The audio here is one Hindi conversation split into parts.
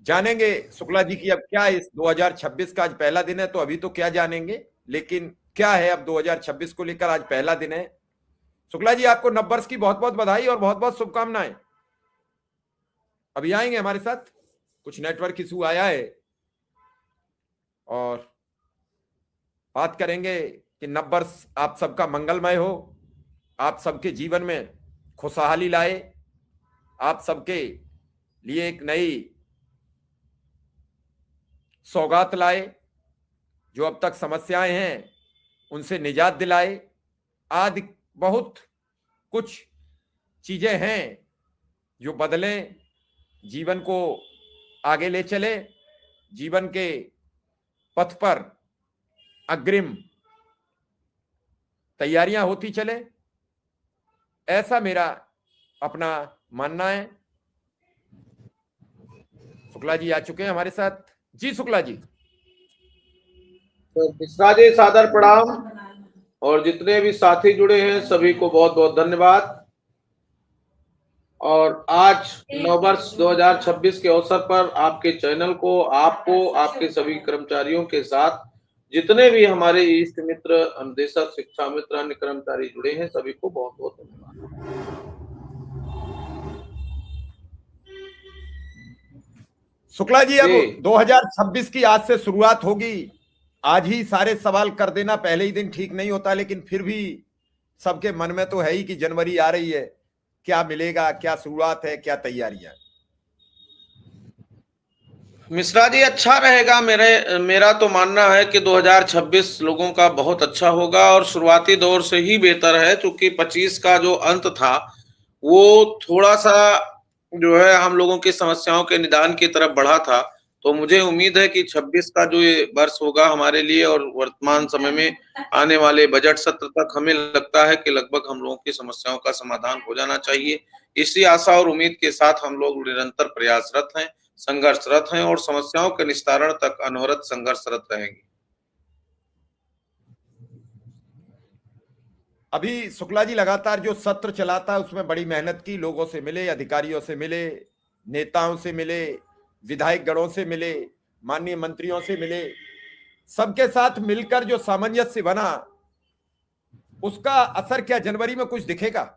जानेंगे शुक्ला जी की अब क्या इस 2026 का आज पहला दिन है, तो अभी तो क्या जानेंगे, लेकिन क्या है अब 2026 को लेकर आज पहला दिन है। शुक्ला जी आपको नववर्ष की बहुत बहुत बधाई और बहुत बहुत शुभकामनाएं। अभी आएंगे हमारे साथ, कुछ नेटवर्क इशू आया है और बात करेंगे कि नववर्ष आप सबका मंगलमय हो, आप सबके जीवन में खुशहाली लाए, आप सबके लिए एक नई सौगात लाए, जो अब तक समस्याएं हैं उनसे निजात दिलाए। आदि बहुत कुछ चीजें हैं जो बदलें, जीवन को आगे ले चले, जीवन के पथ पर अग्रिम तैयारियां होती चले, ऐसा मेरा अपना मानना है। शुक्ला जी आ चुके हैं हमारे साथ। जी शुक्ला जी। तो मिश्रा जी सादर प्रणाम, और जितने भी साथी जुड़े हैं सभी को बहुत बहुत धन्यवाद। और आज नववर्ष 2026 के अवसर पर आपके चैनल को, आपको, आपके सभी कर्मचारियों के साथ जितने भी हमारे इष्ट मित्र, अनुदेशक, शिक्षा मित्र, अन्य कर्मचारी जुड़े हैं, सभी को बहुत बहुत धन्यवाद। शुक्ला जी अब 2026 की आज से शुरुआत होगी। आज ही सारे सवाल कर देना पहले ही दिन ठीक नहीं होता, लेकिन फिर भी सबके मन में तो है ही कि जनवरी आ रही है, क्या मिलेगा, क्या शुरुआत है, क्या तैयारियां। मिश्रा जी अच्छा रहेगा। मेरा तो मानना है कि 2026 लोगों का बहुत अच्छा होगा, और शुरुआती दौर से ही बेहतर है, क्योंकि 25 का जो अंत था वो थोड़ा सा जो है हम लोगों की समस्याओं के निदान की तरफ बढ़ा था। तो मुझे उम्मीद है कि 26 का जो ये वर्ष होगा हमारे लिए, और वर्तमान समय में आने वाले बजट सत्र तक हमें लगता है कि लगभग हम लोगों की समस्याओं का समाधान हो जाना चाहिए। इसी आशा और उम्मीद के साथ हम लोग निरंतर प्रयासरत हैं, संघर्षरत हैं, और समस्याओं के निस्तारण तक अनवरत संघर्षरत रहेंगे। अभी शुक्ला जी लगातार जो सत्र चलाता है उसमें बड़ी मेहनत की, लोगों से मिले, अधिकारियों से मिले, नेताओं से मिले, विधायक गणों से मिले, माननीय मंत्रियों से मिले, सबके साथ मिलकर जो सामंजस्य बना, उसका असर क्या जनवरी में कुछ दिखेगा?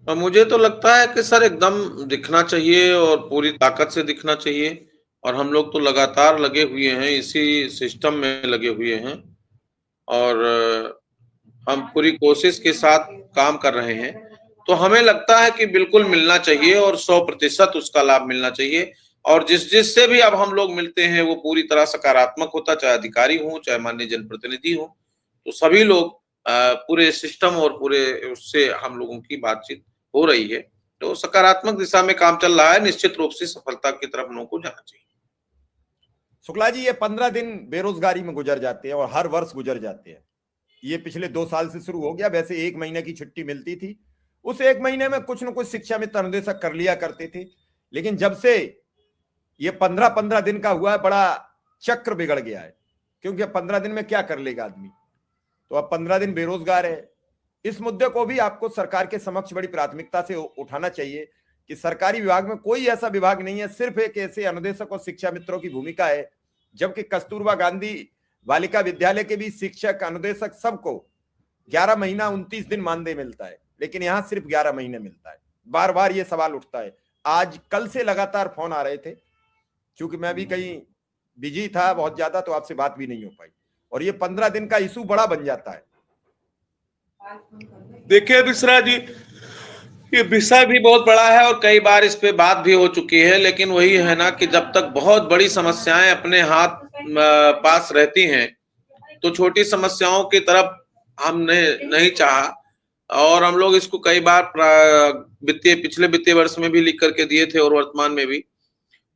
मुझे तो लगता है कि सर एकदम दिखना चाहिए, और पूरी ताकत से दिखना चाहिए। और हम लोग तो लगातार लगे हुए हैं, इसी सिस्टम में लगे हुए हैं, और हम पूरी कोशिश के साथ काम कर रहे हैं। तो हमें लगता है कि बिल्कुल मिलना चाहिए, और 100% उसका लाभ मिलना चाहिए। और जिससे भी अब हम लोग मिलते हैं वो पूरी तरह सकारात्मक होता, चाहे अधिकारी हो, चाहे माननीय जनप्रतिनिधि हो। तो सभी लोग पूरे सिस्टम और पूरे उससे हम लोगों की बातचीत हो रही है, तो सकारात्मक दिशा में काम चल रहा है। निश्चित रूप से सफलता की तरफ हम लोगों को जाना चाहिए। शुक्ला जी ये 15 दिन बेरोजगारी में गुजर जाते हैं और हर वर्ष गुजर जाते हैं। ये पिछले 2 साल से शुरू हो गया। वैसे 1 महीने की छुट्टी मिलती थी, उस 1 महीने में कुछ न कुछ शिक्षा मित्र अनुदेशक कर लिया करते थे, लेकिन जब से ये 15-15 दिन का हुआ है, बड़ा चक्र बिगड़ गया है। क्योंकि अब 15 दिन में क्या कर लेगा आदमी, तो अब 15 दिन बेरोजगार है। इस मुद्दे को भी आपको सरकार के समक्ष बड़ी प्राथमिकता से उठाना चाहिए कि सरकारी विभाग में कोई ऐसा विभाग नहीं है, सिर्फ एक ऐसे अनुदेशक और शिक्षा मित्रों की भूमिका है। जबकि कस्तूरबा गांधी बालिका विद्यालय के भी शिक्षक, अनुदेशक सबको 11 महीना 29 दिन मानदेय मिलता है, लेकिन यहां सिर्फ 11 महीने मिलता है। बार बार ये सवाल उठता है। आज कल से लगातार फोन आ रहे थे, क्योंकि मैं भी कहीं बिजी था बहुत ज्यादा, तो आपसे बात भी नहीं हो पाई। और ये 15 दिन का इशू बड़ा बन जाता है। देखिए मिश्रा जी, ये विषय भी बहुत बड़ा है, और कई बार इस पे बात भी हो चुकी है। लेकिन वही है ना कि जब तक बहुत बड़ी समस्याएं अपने हाथ पास रहती हैं, तो छोटी समस्याओं की तरफ हमने नहीं चाहा। और हम लोग इसको कई बार पिछले वित्तीय वर्ष में भी लिख करके दिए थे, और वर्तमान में भी।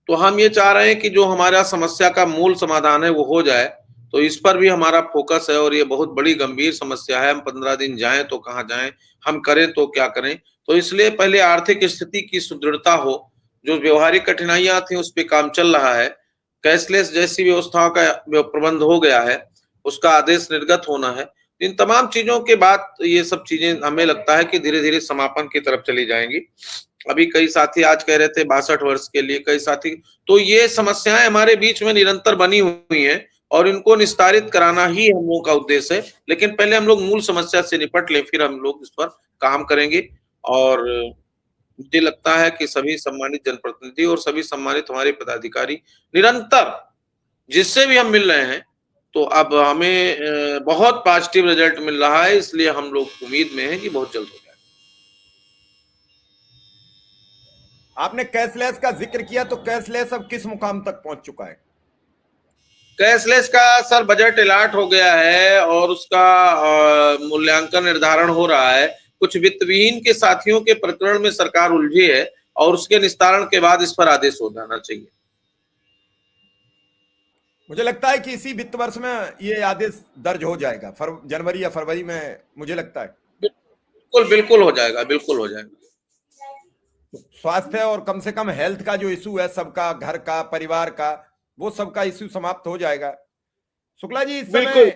तो हम ये चाह रहे हैं कि जो हमारा समस्या का मूल समाधान है वो हो जाए। तो इस पर भी हमारा फोकस है, और ये बहुत बड़ी गंभीर समस्या है। हम 15 दिन जाएं तो कहाँ जाएं, हम करें तो क्या करें। तो इसलिए पहले आर्थिक स्थिति की सुदृढ़ता हो, जो व्यवहारिक कठिनाइयां थी उस पर काम चल रहा है। कैशलेस जैसी व्यवस्थाओं का प्रबंध हो गया है, उसका आदेश निर्गत होना है। इन तमाम चीजों के बाद ये सब चीजें हमें लगता है कि धीरे धीरे समापन की तरफ चली जाएंगी। अभी कई साथी आज कह रहे थे 62 वर्ष के लिए, कई साथी। तो ये समस्याएं हमारे बीच में निरंतर बनी हुई हैं और इनको निस्तारित कराना ही हम लोगों का उद्देश्य है। लेकिन पहले हम लोग मूल समस्या से निपट लें, फिर हम लोग इस पर काम करेंगे। और मुझे लगता है कि सभी सम्मानित जनप्रतिनिधि और सभी सम्मानित हमारे पदाधिकारी निरंतर जिससे भी हम मिल रहे हैं, तो अब हमें बहुत पॉजिटिव रिजल्ट मिल रहा है, इसलिए हम लोग उम्मीद में हैं कि बहुत जल्द हो जाएगा। आपने कैशलेस का जिक्र किया, तो कैशलेस अब किस मुकाम तक पहुंच चुका है? कैशलेस का सर बजट अलॉट हो गया है और उसका मूल्यांकन निर्धारण हो रहा है। कुछ वित्तविहीन के साथियों के प्रकरण में सरकार उलझी है और उसके निस्तारण के बाद इस पर आदेश हो जाना चाहिए। मुझे लगता है कि इसी वित्त वर्ष में ये आदेश दर्ज हो जाएगा, जनवरी या फरवरी में, मुझे लगता है। बिल्कुल बिल्कुल हो जाएगा, बिल्कुल हो जाएगा। स्वास्थ्य और कम से कम हेल्थ का जो इशू है, सबका, घर का, परिवार का, वो सबका इशू समाप्त हो जाएगा। शुक्ला जी, इस समय